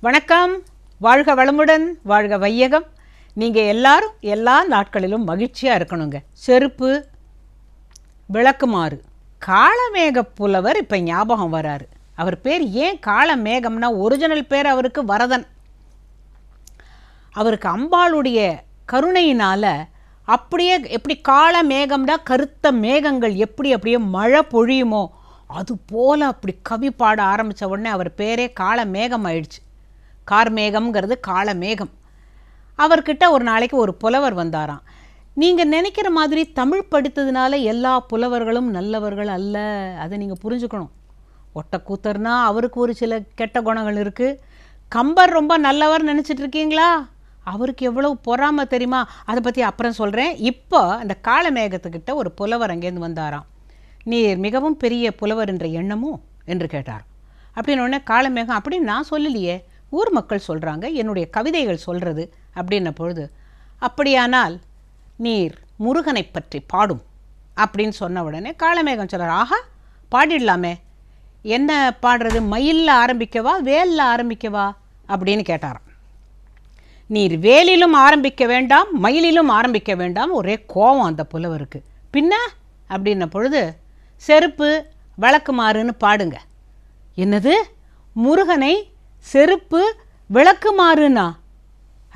வணக்கம். வாழ்க வளமுடன், வாழ்க வையகம். நீங்கள் எல்லாரும் எல்லா நாட்களிலும் மகிழ்ச்சியாக இருக்கணுங்க. செருப்பு, விளக்குமாறு. காளமேக புலவர் இப்போ ஞாபகம் வராரு. அவர் பேர் ஏன் காளமேகம்னா, ஒரிஜினல் பேர் அவருக்கு வரதன். அவருக்கு அம்பாளுடைய கருணையினால் அப்படியே எப்படி காளமேகம்னா கருத்த மேகங்கள் எப்படி அப்படியே மழை பொழியுமோ அது போல் அப்படி கவி பாட ஆரம்பித்த உடனே அவர் பேரே காளமேகம் ஆயிடுச்சு. கார்மேகம்ங்கிறது காளமேகம். அவர்கிட்ட ஒரு நாளைக்கு ஒரு புலவர் வந்தாராம். நீங்கள் நினைக்கிற மாதிரி தமிழ் படித்ததுனால எல்லா புலவர்களும் நல்லவர்கள் அல்ல, அதை நீங்கள் புரிஞ்சுக்கணும். ஒட்டக்கூத்தர்னா அவருக்கு ஒரு சில கெட்ட குணங்கள் இருக்குது. கம்பர் ரொம்ப நல்லவர் நினச்சிட்ருக்கீங்களா? அவருக்கு எவ்வளவு பொறாமை தெரியுமா? அதை பற்றி அப்புறம் சொல்கிறேன். இப்போ அந்த காளமேகத்துக்கிட்ட ஒரு புலவர் அங்கேருந்து வந்தாராம். நீர் மிகவும் பெரிய புலவர் என்ற எண்ணமோ என்று கேட்டார். அப்படின்னு உடனே காளமேகம், அப்படின்னு நான் சொல்லலையே, ஊர் மக்கள் சொல்கிறாங்க, என்னுடைய கவிதைகள் சொல்கிறது அப்படின்ன பொழுது, அப்படியானால் நீர் முருகனை பற்றி பாடும் அப்படின்னு சொன்ன உடனே காளமேகம் சொல்கிறார், ஆஹா பாடிடலாமே, என்ன பாடுறது, மயிலில் ஆரம்பிக்கவா வேலில் ஆரம்பிக்கவா அப்படின்னு கேட்டாராம். நீர் வேலிலும் ஆரம்பிக்க வேண்டாம், மயிலிலும் ஆரம்பிக்க வேண்டாம். ஒரே கோபம் அந்த புலவருக்கு. பின்ன அப்படின்ன பொழுது, செருப்பு விளக்குமாறுன்னு பாடுங்க. என்னது, முருகனை செருப்பு விளக்குமாறுனா?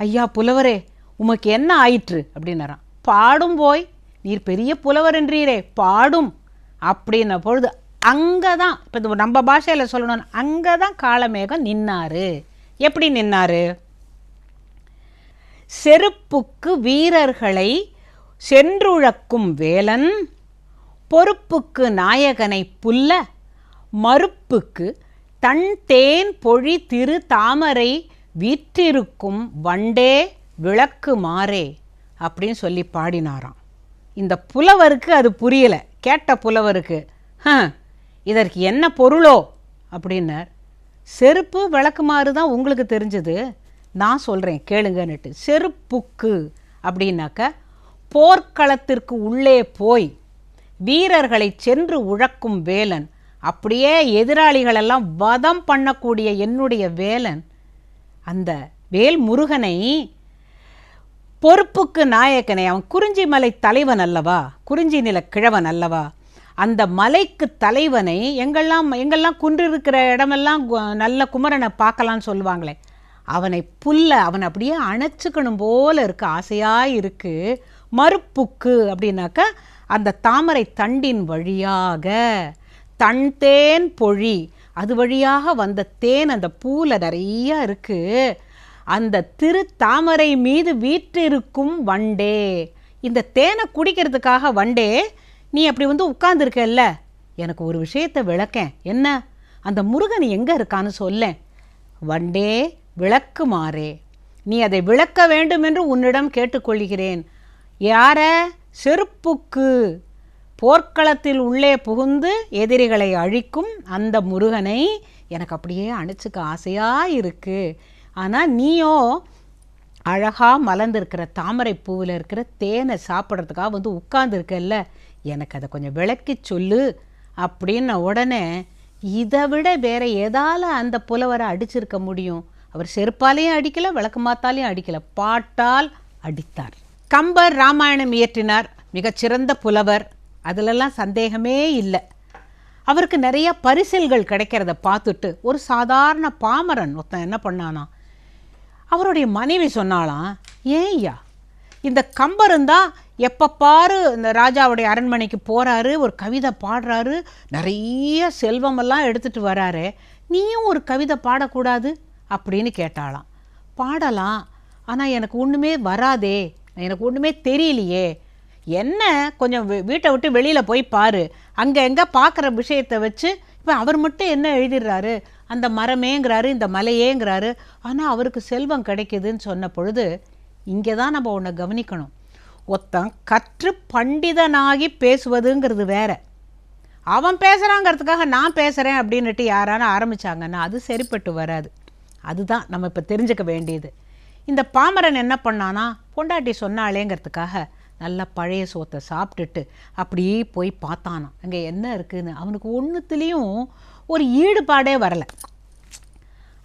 ஐயா புலவரே, உமக்கு என்ன ஆயிற்று அப்படின்னாராம். பாடும் போய், நீர் பெரிய புலவர் என்றீரே, பாடும் அப்படின்ன பொழுது அங்கே தான், இப்போ நம்ம பாஷையில் சொல்லணும்னு, அங்கே தான் காளமேகம் நின்னாரு. எப்படி நின்னாரு? செருப்புக்கு வீரர்களை சென்றுழக்கும் வேலன், பொறுப்புக்கு நாயகனை புல்ல, மறுப்புக்கு தன் தேன் பொழி திரு தாமரை வீற்றிருக்கும் வண்டே விளக்கு மாறே அப்படின்னு சொல்லி பாடினாராம். இந்த புலவருக்கு அது புரியலை. கேட்ட புலவருக்கு, இதற்கு என்ன பொருளோ அப்படின்னார். செருப்பு விளக்குமாறு தான் உங்களுக்கு தெரிஞ்சது, நான் சொல்கிறேன் கேளுங்கன்னுட்டு. செருப்புக்கு அப்படின்னாக்க போர்க்களத்திற்கு உள்ளே போய் வீரர்களை சென்று உழக்கும் வேலன், அப்படியே எதிராளிகளெல்லாம் வதம் பண்ணக்கூடிய என்னுடைய வேலன், அந்த வேல் முருகனை, பொறுப்புக்கு நாயக்கனை, அவன் குறிஞ்சி மலை தலைவன் அல்லவா, குறிஞ்சி நில கிழவன் அல்லவா, அந்த மலைக்கு தலைவனை, எங்கெல்லாம் குன்று இருக்கிற இடமெல்லாம் நல்ல குமரனை பார்க்கலான்னு சொல்லுவாங்களே, அவனை புல்ல, அவனை அப்படியே அணைச்சிக்கணும் போல இருக்கு, ஆசையாக இருக்குது. மறுப்புக்கு அப்படின்னாக்க அந்த தாமரை தண்டின் வழியாக தன் தேன் பொழி, அது வழியாக வந்த தேன் அந்த பூவில் நிறையா இருக்குது. அந்த திரு தாமரை மீது வீற்றிருக்கும் வண்டே, இந்த தேனை குடிக்கிறதுக்காக வண்டே நீ அப்படி வந்து உட்கார்ந்துருக்கல்ல, எனக்கு ஒரு விஷயத்தை விளக்கேன். என்ன? அந்த முருகன் எங்கே இருக்கான்னு சொல்லேன். வண்டே விளக்குமாறே, நீ அதை விளக்க வேண்டும் என்று உன்னிடம் கேட்டுக்கொள்கிறேன். யார? செருப்புக்கு, போர்க்களத்தில் உள்ளே புகுந்து எதிரிகளை அழிக்கும் அந்த முருகனை எனக்கு அப்படியே அணைச்சிக்க ஆசையாக இருக்குது. ஆனால் நீயோ அழகாக மலர்ந்துருக்கிற தாமரை பூவில் இருக்கிற தேனை சாப்பிட்றதுக்காக வந்து உட்கார்ந்துருக்கல்ல, எனக்கு அதை கொஞ்சம் விளக்கி சொல்லு அப்படின்ன உடனே, இதை விட வேற எதால் அந்த புலவரை அடிச்சிருக்க முடியும்? அவர் செருப்பாலையும் அடிக்கலை, விளக்கு மாத்தாலையும் அடிக்கலை, பாட்டால் அடித்தார். கம்பர் ராமாயணம் இயற்றினார், மிகச்சிறந்த புலவர், அதிலெல்லாம் சந்தேகமே இல்லை. அவருக்கு நிறைய பரிசில்கள் கிடைக்கிறத பார்த்துட்டு ஒரு சாதாரண பாமரன் ஒருத்தன் என்ன பண்ணானா, அவருடைய மனைவி சொன்னாலாம், ஏய்யா இந்த கம்பருந்தான் எப்போ பாரு இந்த ராஜாவுடைய அரண்மனைக்கு போகிறாரு, ஒரு கவிதை பாடுறாரு, நிறைய செல்வமெல்லாம் எடுத்துகிட்டு வராரு, நீயும் ஒரு கவிதை பாடக்கூடாது அப்படின்னு கேட்டாலாம். பாடலாம், ஆனால் எனக்கு ஒன்றுமே வராதே, எனக்கு ஒன்றுமே தெரியலையே. என்ன, கொஞ்சம் வீட்டை விட்டு வெளியில் போய் பாரு, அங்கே எங்கே பார்க்குற விஷயத்தை வச்சு, இப்போ அவர் மட்டும் என்ன எழுதிடுறாரு, அந்த மரமேங்கிறாரு, இந்த மலையேங்கிறாரு, ஆனால் அவருக்கு செல்வம் கிடைக்குதுன்னு சொன்ன பொழுது, இங்கே தான் நம்ம ஒன்றை கவனிக்கணும். ஒருத்தன் கற்று பண்டிதனாகி பேசுவதுங்கிறது வேற, அவன் பேசுகிறாங்கிறதுக்காக நான் பேசுகிறேன் அப்படின்னுட்டு யாரான ஆரம்பித்தாங்கன்னா அது சரிப்பட்டு வராது. அதுதான் நம்ம இப்போ தெரிஞ்சுக்க வேண்டியது. இந்த பாமரன் என்ன பண்ணானா, பொண்டாட்டி சொன்னாலேங்கிறதுக்காக நல்லா பழைய சோத்தை சாப்பிட்டுட்டு அப்படியே போய் பார்த்தானா அங்கே என்ன இருக்குதுன்னு. அவனுக்கு ஒன்றுத்துலேயும் ஒரு ஈடுபாடே வரலை.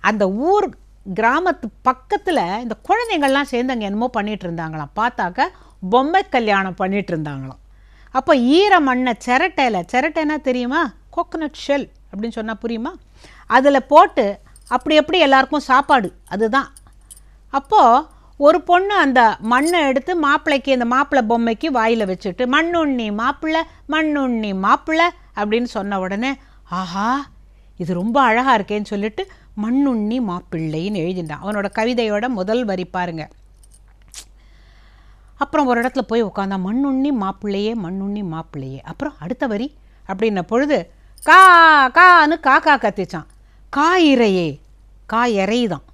அந்த ஊர் கிராமத்து பக்கத்தில் இந்த குழந்தைங்கள்லாம் சேர்ந்து அங்கே என்னமோ பண்ணிகிட்டு இருந்தாங்களாம். பார்த்தாக்க பொம்மை கல்யாணம் பண்ணிகிட்டு இருந்தாங்களாம். அப்போ ஈர மண்ணை சிரட்டைனா தெரியுமா, கோகோனட் ஷெல் அப்படின்னு சொன்னால் புரியுமா, அதில் போட்டு அப்படி எப்படி எல்லாருக்கும் சாப்பாடு அதுதான். அப்போது ஒரு பொண்ணு அந்த மண்ணை எடுத்து மாப்பிள்ளைக்கு, அந்த மாப்பிள்ளை பொம்மைக்கு வாயில் வச்சுட்டு மண்ணுண்ணி மாப்பிள்ளை அப்படின்னு சொன்ன உடனே ஆஹா இது ரொம்ப அழகாக இருக்கேன்னு சொல்லிட்டு மண்ணுண்ணி மாப்பிள்ளைன்னு எழுதிட்டான். அவனோட கவிதையோட முதல் வரி பாருங்க. அப்புறம் ஒரு இடத்துல போய் உட்காந்தா மண்ணுண்ணி மாப்பிள்ளையே. அப்புறம் அடுத்த வரி அப்படின்ன பொழுது கான்னு காக்கா கத்திச்சான். காயிறையே, காயறைதான்,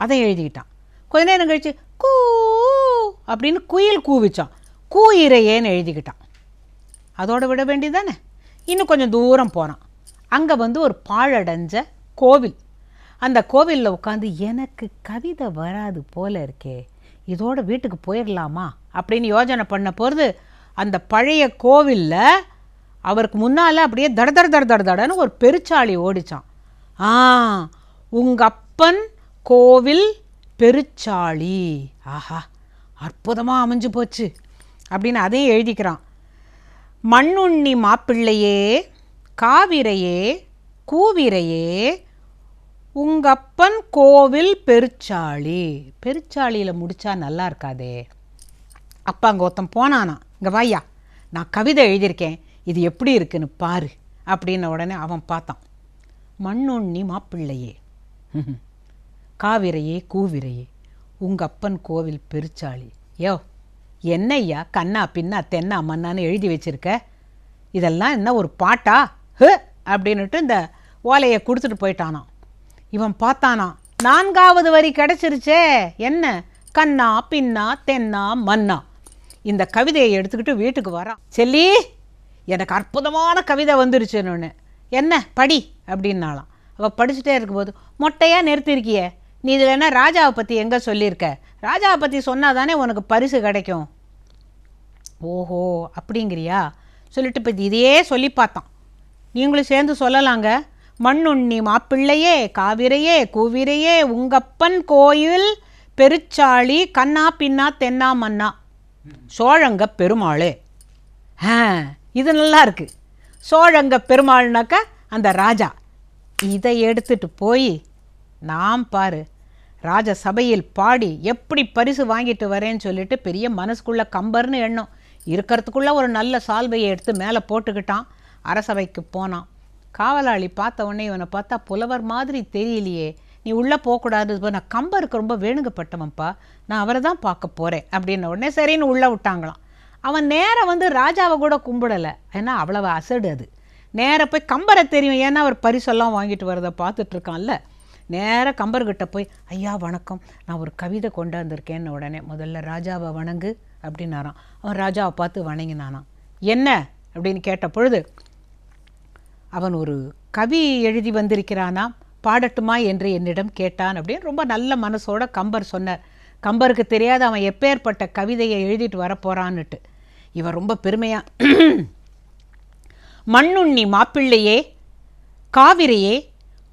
அதை எழுதிக்கிட்டான். கொஞ்ச நேரம் கழிச்சு கூ அப்படின்னு குயில் கூவிச்சான். கூயிறையேன்னு எழுதிக்கிட்டான். அதோட விட வேண்டியதானே. இன்னும் கொஞ்சம் தூரம் போனான். அங்கே ஒரு பாழடைஞ்ச கோவில். அந்த கோவிலில் உட்காந்து எனக்கு கவிதை வராது போல இருக்கே, இதோட வீட்டுக்கு போயிடலாமா அப்படின்னு யோஜனை பண்ண போகிறது அந்த பழைய கோவிலில் அவருக்கு முன்னால் அப்படியே தடன்னு ஒரு பெருச்சாளி ஓடிச்சான். உங்கள் அப்பன் கோவில் பெருச்சாளி, ஆஹா அற்புதமாக அமைஞ்சு போச்சு அப்படின்னு அதையும் எழுதிக்கிறான். மண்ணுண்ணி மாப்பிள்ளையே, காவிரையே, கூவிரையே, உங்கப்பன் கோவில் பெருச்சாளி. பெருச்சாளியில் முடித்தா நல்லா இருக்காதே. அப்பா அங்கே ஒருத்தன் போனானா, இங்கே வாயா நான் கவிதை எழுதியிருக்கேன், இது எப்படி இருக்குன்னு பாரு அப்படின்ன உடனே அவன் பார்த்தான். மண்ணுண்ணி மாப்பிள்ளையே, காவிரையே, கூவிரையே, உங்கள் அப்பன் கோவில் பெருச்சாளி. யோ என்னையா கண்ணா பின்னா தென்னா மன்னான்னு எழுதி வச்சிருக்க, இதெல்லாம் என்ன ஒரு பாட்டா அப்படின்னுட்டு இந்த ஓலையை கொடுத்துட்டு போயிட்டானான். இவன் பார்த்தானா, 4வது வரி கிடச்சிருச்சே, என்ன கண்ணா பின்னா தென்னா மன்னா. இந்த கவிதையை எடுத்துக்கிட்டு வீட்டுக்கு வரான். செல்லி எனக்கு அற்புதமான கவிதை வந்துருச்சுன்னு. என்ன படி அப்படின்னாலாம். அவள் படிச்சுட்டே இருக்கும்போது மொட்டையாக நிறுத்திருக்கிய, நீ இதில் என்ன ராஜாவை பற்றி எங்கே சொல்லியிருக்க, ராஜாவை பற்றி சொன்னால் தானே உனக்கு பரிசு கிடைக்கும். ஓஹோ அப்படிங்கிறியா சொல்லிட்டு இப்போ இதையே சொல்லி பார்த்தான். நீங்களும் சேர்ந்து சொல்லலாங்க. மண்ணுண்ணி மாப்பிள்ளையே, காவிரையே, கூவிரையே, உங்கப்பன் கோயில் பெருச்சாளி, கண்ணா பின்னா தென்னா மன்னா, சோழங்க பெருமாளே. இது நல்லா இருக்கு. சோழங்க பெருமாள்னாக்கா அந்த ராஜா. இதை எடுத்துட்டு போய் நாம் பாரு ராஜ சபையில் பாடி எப்படி பரிசு வாங்கிட்டு வரேன்னு சொல்லிட்டு பெரிய மனசுக்குள்ள கம்பர்னு எண்ணம் இருக்கிறதுக்குள்ள ஒரு நல்ல சால்வையை எடுத்து மேலே போட்டுக்கிட்டான். அரசவைக்கு போனான். காவலாளி பார்த்த உடனே இவனை பார்த்தா புலவர் மாதிரி தெரியலையே, நீ உள்ளே போகக்கூடாது, நான் கம்பருக்கு ரொம்ப வேணுங்கப்பட்டவன்ப்பா, நான் அவரை தான் பார்க்க போகிறேன் அப்படின்ன உடனே சரின்னு உள்ளே விட்டாங்களாம். அவன் நேராக ராஜாவை கூட கும்பிடலை, ஏன்னா அவ்வளவு அசடு அது. நேராக போய் கம்பரை தெரியும், ஏன்னா அவர் பரிசெல்லாம் வாங்கிட்டு வரதை பார்த்துட்ருக்கான்ல. நேராக கம்பர்கிட்ட போய் ஐயா வணக்கம், நான் ஒரு கவிதை கொண்டாந்துருக்கேன்னு உடனே முதல்ல ராஜாவை வணங்கு அப்படின்னாரான். அவன் ராஜாவை பார்த்து வணங்கினானான். என்ன அப்படின்னு கேட்ட பொழுது அவன் ஒரு கவி எழுதி வந்திருக்கிறானா, பாடட்டுமா என்று என்னிடம் கேட்டான் அப்படின்னு ரொம்ப நல்ல மனசோட கம்பர் சொன்னார். கம்பருக்கு தெரியாத அவன் எப்பேற்பட்ட கவிதையை எழுதிட்டு வரப்போறான்னுட்டு. இவன் ரொம்ப பெருமையா மண்ணுண்ணி மாப்பிள்ளையே, காவிரையே,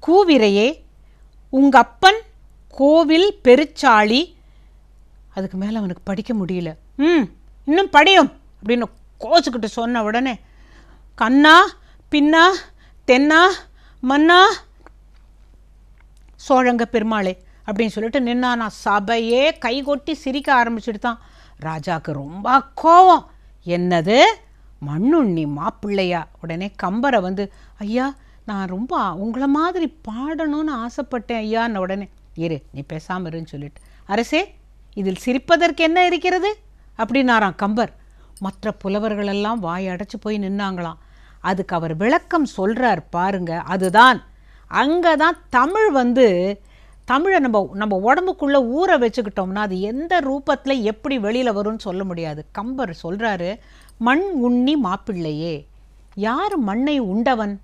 கூவிரையே, உங்க அப்பன் கோவில் பெருச்சாளி. அதுக்கு மேலே அவனுக்கு படிக்க முடியல. இன்னும் படியும் அப்படின்னு கோச்சுக்கிட்டு சொன்ன உடனே கண்ணா பின்னா தென்னா மன்னா சோழங்க பெருமாளே அப்படின்னு சொல்லிட்டு நின்னானா. சபையே கைகொட்டி சிரிக்க ஆரம்பிச்சுட்டு தான். ராஜாவுக்கு ரொம்ப கோவம். என்னது மண்ணுண்ணி மாப்பிள்ளையா? உடனே கம்பரை ஐயா நான் ரொம்ப உங்களை மாதிரி பாடணும்னு ஆசைப்பட்டேன் ஐயான்னு. உடனே இரு நீ பேசாமல் இருன்னு சொல்லிட்டு, அரசே இதில் சிரிப்பதற்கு என்ன இருக்கிறது அப்படின்னாராம் கம்பர். மற்ற புலவர்களெல்லாம் வாய் அடைச்சி போய் நின்னாங்களாம். அதுக்கு அவர் விளக்கம் சொல்கிறார் பாருங்க. அதுதான் அங்கே தான் தமிழ் தமிழை நம்ம உடம்புக்குள்ளே ஊற வச்சுக்கிட்டோம்னா அது எந்த ரூபத்தில் எப்படி வெளியில் வரும்னு சொல்ல முடியாது. கம்பர் சொல்கிறாரு, மண் உண்ணி மாப்பிள்ளையே. யார் மண்ணை உண்டவன்?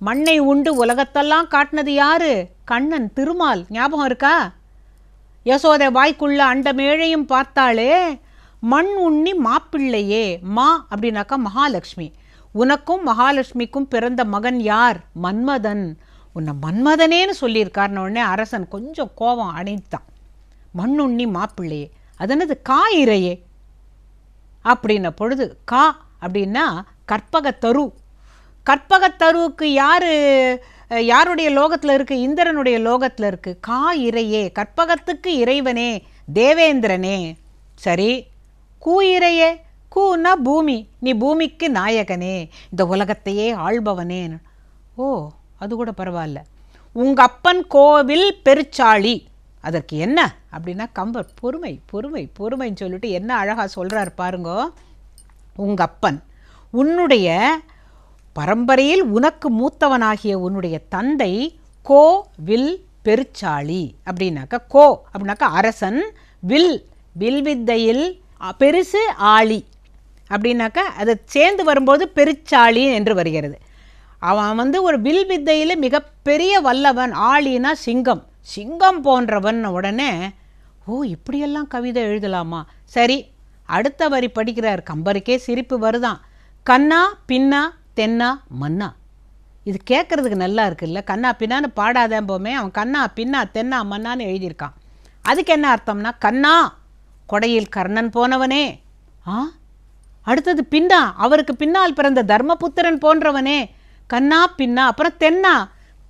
மண்ணை உண்டு உலகத்தெல்லாம் காட்டினது யாரு? கண்ணன், திருமால். ஞாபகம் இருக்கா? யசோதை வாய்க்குள்ள அண்டமேழையும் பார்த்தாளே. மண் உண்ணி மாப்பிள்ளையே. மா அப்படின்னாக்கா மகாலட்சுமி. உனக்கும் மகாலட்சுமிக்கும் பிறந்த மகன் யார்? மன்மதன். உன்னை மன்மதனேன்னு சொல்லியிருக்காருன உடனே அரசன் கொஞ்சம் கோபம் அணைத்தான். மண்ணுண்ணி மாப்பிள்ளையே, அது என்னது கா இறையே அப்படின்ன பொழுது, கா அப்படின்னா கற்பகத்தரு. கற்பகத்தருவுக்கு யாருடைய லோகத்தில் இருக்குது? இந்திரனுடைய லோகத்தில் இருக்குது. கா இறையே, கற்பகத்துக்கு இறைவனே, தேவேந்திரனே. சரி, கூ இறையே, கூன்னா பூமி, நீ பூமிக்கு நாயகனே, இந்த உலகத்தையே ஆள்பவனே. ஓ, அது கூட பரவாயில்ல. உங்கள் அப்பன் கோவில் பெருச்சாளி, அதற்கு என்ன அப்படின்னா கம்பர் பொறுமை பொறுமை பொறுமைன்னு சொல்லிட்டு என்ன அழகாக சொல்கிறார் பாருங்கோ. உங்கள் அப்பன், உன்னுடைய பரம்பரையில் உனக்கு மூத்தவனாகிய உன்னுடைய தந்தை கோவில் பெருச்சாளி அப்படின்னாக்கா, கோ அப்படின்னாக்கா அரசன், வில் வித்தையில் பெருசு ஆளி அப்படின்னாக்கா அதை சேர்ந்து வரும்போது பெருச்சாளி என்று வருகிறது. அவன் ஒரு வில் வித்தையில் மிகப்பெரிய வல்லவன். ஆளினா சிங்கம் போன்றவன். உடனே ஓ, இப்படியெல்லாம் கவிதை எழுதலாமா? சரி, அடுத்த வரி படிக்கிறார். கம்பருக்கே சிரிப்பு வருதான். கண்ணா பின்னா தென்னா மன்னா. இது கேட்குறதுக்கு நல்லா இருக்குல்ல. கண்ணா பின்னான்னு பாடாதான் போமே, அவன் கண்ணா பின்னா தென்னா மன்னான்னு எழுதியிருக்கான். அதுக்கு என்ன அர்த்தம்னா, கண்ணா கொடையில் கர்ணன் போனவனே, அடுத்தது பின்னா அவருக்கு பின்னால் பிறந்த தர்மபுத்திரன் போன்றவனே, கண்ணா பின்னா. அப்புறம் தென்னா,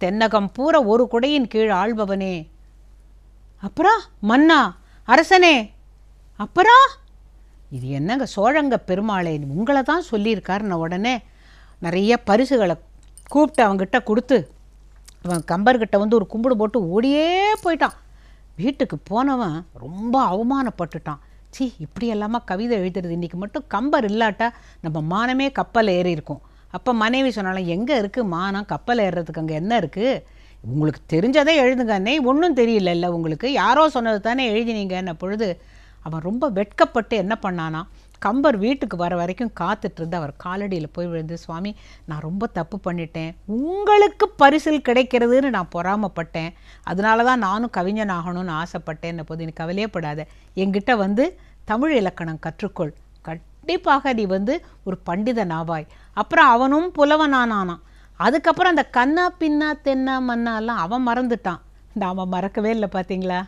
தென்னகம் பூரா ஒரு குடையின் கீழ் ஆள்பவனே. அப்புறம் மன்னா, அரசனே. அப்புறம் இது என்னங்க சோழங்க பெருமாளே, உங்களை தான் சொல்லியிருக்காருன்ன உடனே நிறைய பரிசுகளை கூப்பிட்டு அவங்ககிட்ட கொடுத்து அவன் கம்பர்கிட்ட ஒரு கும்பிடு போட்டு ஓடியே போயிட்டான். வீட்டுக்கு போனவன் ரொம்ப அவமானப்பட்டுட்டான். சி, இப்படி எல்லாமா கவிதை எழுதுறது, இன்றைக்கி மட்டும் கம்பர் இல்லாட்டா நம்ம மானமே கப்பல் ஏறி இருக்கும். அப்போ மனைவி சொன்னாலும், எங்கே இருக்குது மானம், கப்பல் ஏறுறதுக்கு அங்கே என்ன இருக்குது? உங்களுக்கு தெரிஞ்சதே எழுதுங்க அண்ணே, ஒன்றும் தெரியல உங்களுக்கு, யாரோ சொன்னது தானே எழுதினீங்கன்ன பொழுது அவன் ரொம்ப வெட்கப்பட்டு என்ன பண்ணானா, கம்பர் வீட்டுக்கு வர வரைக்கும் காத்துட்ருந்து அவர் காலடியில் போய் விழுந்து, சுவாமி நான் ரொம்ப தப்பு பண்ணிட்டேன், உங்களுக்கு பரிசில் கிடைக்கிறதுன்னு நான் பொறாமப்பட்டேன், அதனால தான் நானும் கவிஞன் ஆகணும்னு ஆசைப்பட்டேன்ன போது நீ கவலையப்படாத, என்கிட்ட தமிழ் இலக்கணம் கற்றுக்கொள், கண்டிப்பாக நீ ஒரு பண்டிதன் ஆவாய். அப்புறம் அவனும் புலவனானானான். அதுக்கப்புறம் அந்த கண்ணா பின்னா தென்னா மன்னாலாம் அவன் மறந்துட்டான். நாம் மறக்கவே இல்லை பார்த்தீங்களா?